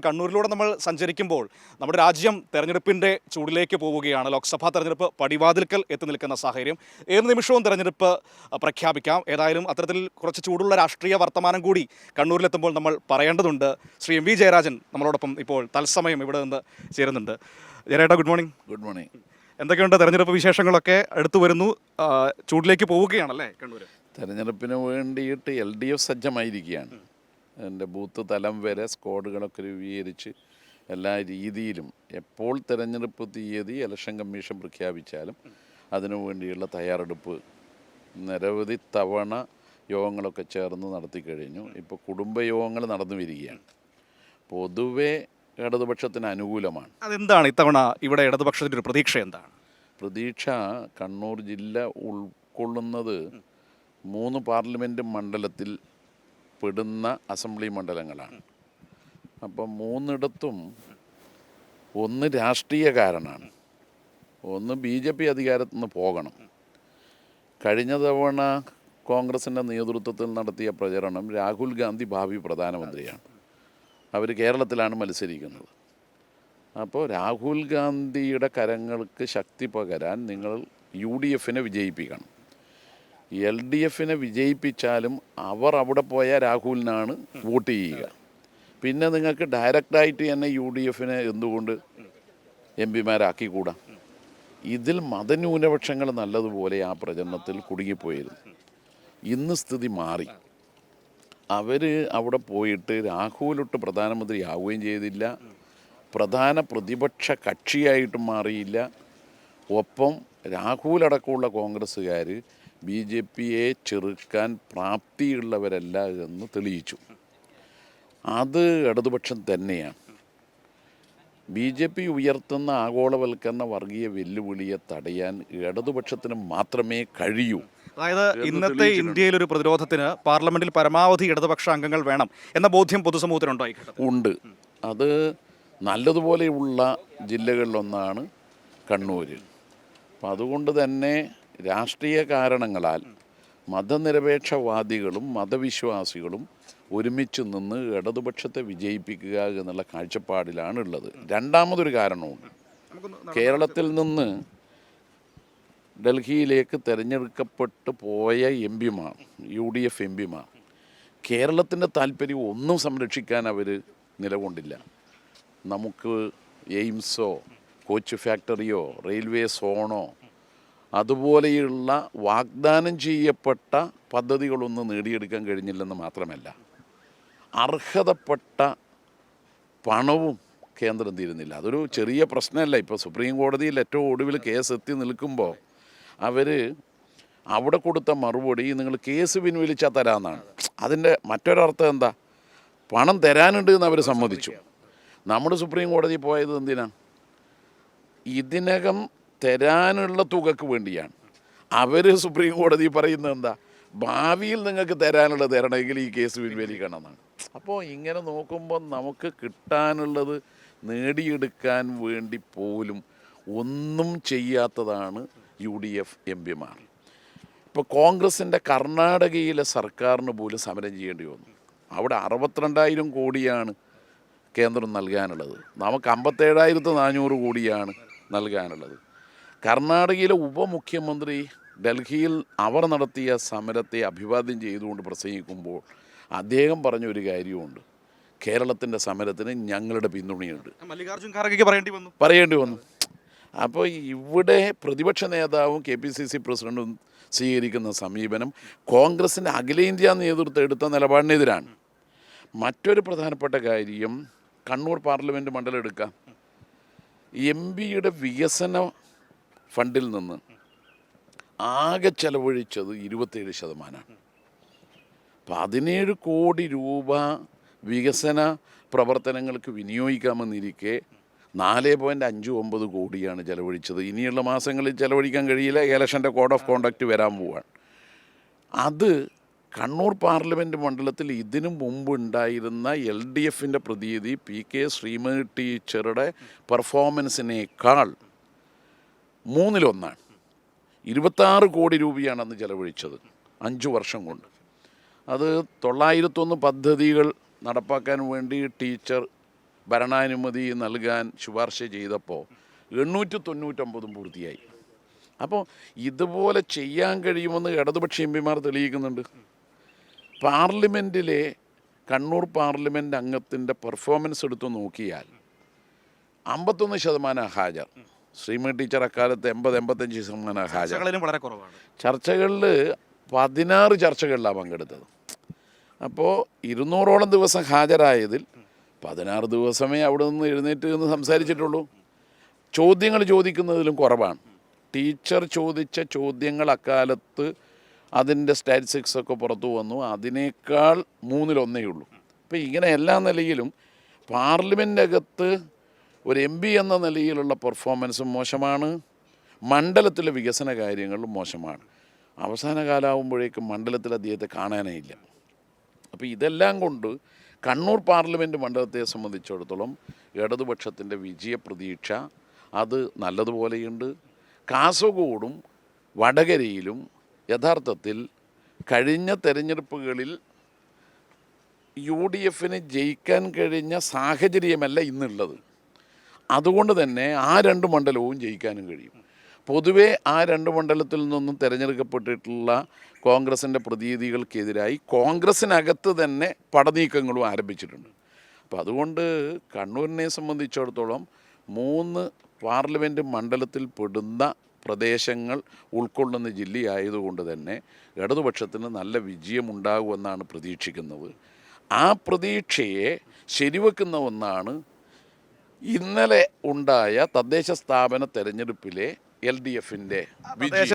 കണ്ണൂരിലൂടെ നമ്മൾ സഞ്ചരിക്കുമ്പോൾ നമ്മുടെ രാജ്യം തെരഞ്ഞെടുപ്പിൻ്റെ ചൂടിലേക്ക് പോവുകയാണ്. ലോക്സഭാ തെരഞ്ഞെടുപ്പ് പടിവാതിൽക്കൽ എത്തി നിൽക്കുന്ന സാഹചര്യം. ഏത് നിമിഷവും തെരഞ്ഞെടുപ്പ് പ്രഖ്യാപിക്കാം. ഏതായാലും അത്തരത്തിൽ കുറച്ച് ചൂടുള്ള രാഷ്ട്രീയ വർത്തമാനം കൂടി കണ്ണൂരിലെത്തുമ്പോൾ നമ്മൾ പറയേണ്ടതുണ്ട്. ശ്രീ എം വി ജയരാജൻ നമ്മളോടൊപ്പം ഇപ്പോൾ തത്സമയം ഇവിടെ നിന്ന് ചേരുന്നുണ്ട്. Jayaraja, good morning. Good morning. എന്തൊക്കെയുണ്ട് തെരഞ്ഞെടുപ്പ് വിശേഷങ്ങളൊക്കെ അടുത്തു വരുന്നു? ചൂടിലേക്ക് പോവുകയാണല്ലേ കണ്ണൂർ? തെരഞ്ഞെടുപ്പിന് വേണ്ടിയിട്ട് LDF സജ്ജമായിരിക്കുകയാണ്. എൻ്റെ ബൂത്ത് തലം വരെ സ്ക്വാഡുകളൊക്കെ രൂപീകരിച്ച് എല്ലാ രീതിയിലും എപ്പോൾ തെരഞ്ഞെടുപ്പ് തീയതി ഇലക്ഷൻ കമ്മീഷൻ പ്രഖ്യാപിച്ചാലും അതിനു വേണ്ടിയുള്ള തയ്യാറെടുപ്പ് നിരവധി തവണ യോഗങ്ങളൊക്കെ ചേർന്ന് നടത്തി കഴിഞ്ഞു. ഇപ്പോൾ കുടുംബയോഗങ്ങൾ നടന്നു വരികയാണ്. പൊതുവെ ഇടതുപക്ഷത്തിന് അനുകൂലമാണ്. അതെന്താണ് ഇത്തവണ ഇവിടെ ഇടതുപക്ഷത്തിൻ്റെ ഒരു പ്രതീക്ഷ എന്താണ്? പ്രതീക്ഷ കണ്ണൂർ ജില്ല ഉൾക്കൊള്ളുന്നത് 3 പാർലമെൻറ്റ് മണ്ഡലത്തിൽ പെടുന്ന അസംബ്ലി മണ്ഡലങ്ങളാണ്. അപ്പം 3ഇടത്തും ഒന്ന് രാഷ്ട്രീയക്കാരനാണ്, ഒന്ന് BJP അധികാരത്തിൽ നിന്ന് പോകണം. കഴിഞ്ഞ തവണ കോൺഗ്രസിൻ്റെ നേതൃത്വത്തിൽ നടത്തിയ പ്രചരണം രാഹുൽ ഗാന്ധി ഭാവി പ്രധാനമന്ത്രിയാണ്. അവർ കേരളത്തിലാണ് മത്സരിക്കുന്നത്. അപ്പോൾ രാഹുൽ ഗാന്ധിയുടെ കരങ്ങൾക്ക് ശക്തി പകരാൻ നിങ്ങൾ UDFനെ വിജയിപ്പിക്കണം. LDFനെ വിജയിപ്പിച്ചാലും അവർ അവിടെ പോയാൽ രാഹുലിനാണ് വോട്ട് ചെയ്യുക. പിന്നെ നിങ്ങൾക്ക് ഡയറക്റ്റായിട്ട് തന്നെ UDFനെ എന്തുകൊണ്ട് MP മാരാക്കിക്കൂടാ? ഇതിൽ മതന്യൂനപക്ഷങ്ങൾ നല്ലതുപോലെ ആ പ്രചരണത്തിൽ കുടുങ്ങിപ്പോയിരുന്നു. ഇന്ന് സ്ഥിതി മാറി. അവർ അവിടെ പോയിട്ട് രാഹുലൊട്ട് പ്രധാനമന്ത്രിയാവുകയും ചെയ്തില്ല, പ്രധാന പ്രതിപക്ഷ കക്ഷിയായിട്ടും മാറിയില്ല. ഒപ്പം രാഹുലടക്കമുള്ള കോൺഗ്രസ്സുകാർ BJPയെ ചെറുക്കാൻ പ്രാപ്തിയുള്ളവരല്ല എന്ന് തെളിയിച്ചു. അത് ഇടതുപക്ഷം തന്നെയാണ്. BJP ഉയർത്തുന്ന ആഗോളവൽക്കരണ വർഗീയ വെല്ലുവിളിയെ തടയാൻ ഇടതുപക്ഷത്തിന് മാത്രമേ കഴിയൂ. അതായത് ഇന്നത്തെ ഇന്ത്യയിലൊരു പ്രതിരോധത്തിന് പാർലമെന്റിൽ പരമാവധി ഇടതുപക്ഷ അംഗങ്ങൾ വേണം എന്ന ബോധ്യം പൊതുസമൂഹത്തിനുണ്ടോ? ഉണ്ട്. അത് നല്ലതുപോലെയുള്ള ജില്ലകളിലൊന്നാണ് കണ്ണൂർ. അപ്പം അതുകൊണ്ട് തന്നെ രാഷ്ട്രീയ കാരണങ്ങളാൽ മതനിരപേക്ഷവാദികളും മതവിശ്വാസികളും ഒരുമിച്ച് നിന്ന് ഇടതുപക്ഷത്തെ വിജയിപ്പിക്കുക എന്നുള്ള കാഴ്ചപ്പാടിലാണുള്ളത്. രണ്ടാമതൊരു കാരണമുണ്ട്. കേരളത്തിൽ നിന്ന് ഡൽഹിയിലേക്ക് തിരഞ്ഞെടുക്കപ്പെട്ടു പോയ MP Mar, UDF MP Mar കേരളത്തിൻ്റെ താല്പര്യം ഒന്നും സംരക്ഷിക്കാൻ അവർ നിലകൊണ്ടില്ല. നമുക്ക് എയിംസോ കോച്ച് ഫാക്ടറിയോ റെയിൽവേ സോണോ അതുപോലെയുള്ള വാഗ്ദാനം ചെയ്യപ്പെട്ട പദ്ധതികളൊന്നും നേടിയെടുക്കാൻ കഴിഞ്ഞില്ലെന്ന് മാത്രമല്ല, അർഹതപ്പെട്ട പണവും കേന്ദ്രം തരുന്നില്ല. അതൊരു ചെറിയ പ്രശ്നമല്ല. ഇപ്പോൾ സുപ്രീം കോടതിയിൽ ഏറ്റവും ഒടുവിൽ കേസ് എത്തി നിൽക്കുമ്പോൾ അവർ അവിടെ കൊടുത്ത മറുപടി നിങ്ങൾ കേസ് പിൻവലിച്ചാൽ തരാമെന്നാണ്. അതിൻ്റെ മറ്റൊരർത്ഥം എന്താ? പണം തരാനുണ്ട് എന്ന് അവർ സമ്മതിച്ചു. നമ്മുടെ സുപ്രീം കോടതി പോയത് എന്തിനാ? ഇതിനകം തരാനുള്ള തുകക്ക് വേണ്ടിയാണ്. അവർ സുപ്രീം കോടതി പറയുന്നത് എന്താ? ഭാവിയിൽ നിങ്ങൾക്ക് തരാനുള്ളത് തരണമെങ്കിൽ ഈ കേസ് പിൻവലിക്കണം എന്നാണ്. അപ്പോൾ ഇങ്ങനെ നോക്കുമ്പോൾ നമുക്ക് കിട്ടാനുള്ളത് നേടിയെടുക്കാൻ വേണ്ടി പോലും ഒന്നും ചെയ്യാത്തതാണ് UDF MP മാർ. ഇപ്പോൾ കോൺഗ്രസിൻ്റെ കർണാടകയിലെ സർക്കാരിന് പോലും സമരം ചെയ്യേണ്ടി വന്നു. അവിടെ 62,000 കോടിയാണ് കേന്ദ്രം നൽകാനുള്ളത്. നമുക്ക് 57,400 കോടിയാണ് നൽകാനുള്ളത്. കർണാടകയിലെ ഉപമുഖ്യമന്ത്രി ഡൽഹിയിൽ അവർ നടത്തിയ സമരത്തെ അഭിവാദ്യം ചെയ്തുകൊണ്ട് പ്രസംഗിക്കുമ്പോൾ അദ്ദേഹം പറഞ്ഞൊരു കാര്യമുണ്ട്: കേരളത്തിൻ്റെ സമരത്തിന് ഞങ്ങളുടെ പിന്തുണയുണ്ട്. മല്ലികാർജുൻ ഖാർഗെക്ക് പറയേണ്ടി വന്നു. അപ്പോൾ ഇവിടെ പ്രതിപക്ഷ നേതാവും KPCC പ്രസിഡന്റും സ്വീകരിക്കുന്ന സമീപനം കോൺഗ്രസിൻ്റെ അഖിലേന്ത്യാ നേതൃത്വം എടുത്ത നിലപാടിനെതിരാണ്. മറ്റൊരു പ്രധാനപ്പെട്ട കാര്യം, കണ്ണൂർ പാർലമെൻറ്റ് മണ്ഡലം എടുക്കാം. MP വികസന ഫണ്ടിൽ നിന്ന് ആകെ ചെലവഴിച്ചത് 27%. 17 കോടി രൂപ വികസന പ്രവർത്തനങ്ങൾക്ക് വിനിയോഗിക്കാമെന്നിരിക്കെ 4.59 കോടിയാണ് ചെലവഴിച്ചത്. ഇനിയുള്ള മാസങ്ങളിൽ ചെലവഴിക്കാൻ കഴിയില്ല. ഇലക്ഷൻ്റെ കോഡ് ഓഫ് കോണ്ടക്റ്റ് വരാൻ പോവാണ്. അത് കണ്ണൂർ പാർലമെൻറ്റ് മണ്ഡലത്തിൽ ഇതിനു മുമ്പ് ഉണ്ടായിരുന്ന LDFൻ്റെ പ്രതീതി PK ശ്രീമതി ടീച്ചറുടെ പെർഫോമൻസിനേക്കാൾ 3-1. 26 കോടി രൂപയാണ് അന്ന് ചെലവഴിച്ചത് 5 വർഷം കൊണ്ട്. അത് 901 പദ്ധതികൾ നടപ്പാക്കാൻ വേണ്ടി ടീച്ചർ ഭരണാനുമതി നൽകാൻ ശുപാർശ ചെയ്തപ്പോൾ 899 പൂർത്തിയായി. അപ്പോൾ ഇതുപോലെ ചെയ്യാൻ കഴിയുമെന്ന് ഇടതുപക്ഷ എം പിമാർ തെളിയിക്കുന്നുണ്ട്. പാർലമെൻറ്റിലെ കണ്ണൂർ പാർലമെൻറ്റ് അംഗത്തിൻ്റെ പെർഫോമൻസ് എടുത്ത് നോക്കിയാൽ 51% ഹാജർ. ശ്രീമതി ടീച്ചർ അക്കാലത്ത് 80-85% ഹാജർ. വളരെ കുറവാണ്. ചർച്ചകളിൽ 16 ചർച്ചകളിലാണ് പങ്കെടുത്തത്. അപ്പോൾ 200ഓളം ദിവസം ഹാജരായതിൽ 16 ദിവസമേ അവിടെ നിന്ന് എഴുന്നേറ്റ് നിന്ന് സംസാരിച്ചിട്ടുള്ളൂ. ചോദ്യങ്ങൾ ചോദിക്കുന്നതിലും കുറവാണ്. ടീച്ചർ ചോദിച്ച ചോദ്യങ്ങൾ അക്കാലത്ത് അതിൻ്റെ സ്റ്റാറ്റിസ്റ്റിക്സൊക്കെ പുറത്തു വന്നു. അതിനേക്കാൾ 1/3 ഉള്ളൂ. അപ്പോൾ ഇങ്ങനെ എല്ലാ നിലയിലും പാർലമെൻറ്റകത്ത് ഒരു എം പി എന്ന നിലയിലുള്ള പെർഫോമൻസും മോശമാണ്, മണ്ഡലത്തിലെ വികസന കാര്യങ്ങളിലും മോശമാണ്. അവസാന കാലമാകുമ്പോഴേക്കും മണ്ഡലത്തിൽ അദ്ദേഹത്തെ കാണാനേ ഇല്ല. അപ്പോൾ ഇതെല്ലാം കൊണ്ട് കണ്ണൂർ പാർലമെൻറ്റ് മണ്ഡലത്തെ സംബന്ധിച്ചിടത്തോളം ഇടതുപക്ഷത്തിൻ്റെ വിജയപ്രതീക്ഷ അത് നല്ലതുപോലെയുണ്ട്. കാസർഗോഡും വടകരയിലും യഥാർത്ഥത്തിൽ കഴിഞ്ഞ തെരഞ്ഞെടുപ്പുകളിൽ UDF ജയിക്കാൻ കഴിഞ്ഞ സാഹചര്യമല്ല ഇന്നുള്ളത്. അതുകൊണ്ട് തന്നെ ആ 2 മണ്ഡലവും ജയിക്കാനും കഴിയും. പൊതുവേ ആ 2 മണ്ഡലത്തിൽ നിന്നും തിരഞ്ഞെടുക്കപ്പെട്ടിട്ടുള്ള കോൺഗ്രസിൻ്റെ പ്രതിനിധികൾക്കെതിരായി കോൺഗ്രസിനകത്ത് തന്നെ പടനീക്കങ്ങളും ആരംഭിച്ചിട്ടുണ്ട്. അപ്പോൾ അതുകൊണ്ട് കണ്ണൂരിനെ സംബന്ധിച്ചിടത്തോളം 3 പാർലമെൻറ്റ് മണ്ഡലത്തിൽ പെടുന്ന പ്രദേശങ്ങൾ ഉൾക്കൊള്ളുന്ന ജില്ലയായതുകൊണ്ട് തന്നെ ഇടതുപക്ഷത്തിന് നല്ല വിജയമുണ്ടാകുമെന്നാണ് പ്രതീക്ഷിക്കുന്നത്. ആ പ്രതീക്ഷയെ ശരിവെക്കുന്ന ഒന്നാണ് ഇന്നലെ ഉണ്ടായ തദ്ദേശ സ്ഥാപന തെരഞ്ഞെടുപ്പിലെ LDF വിജയം.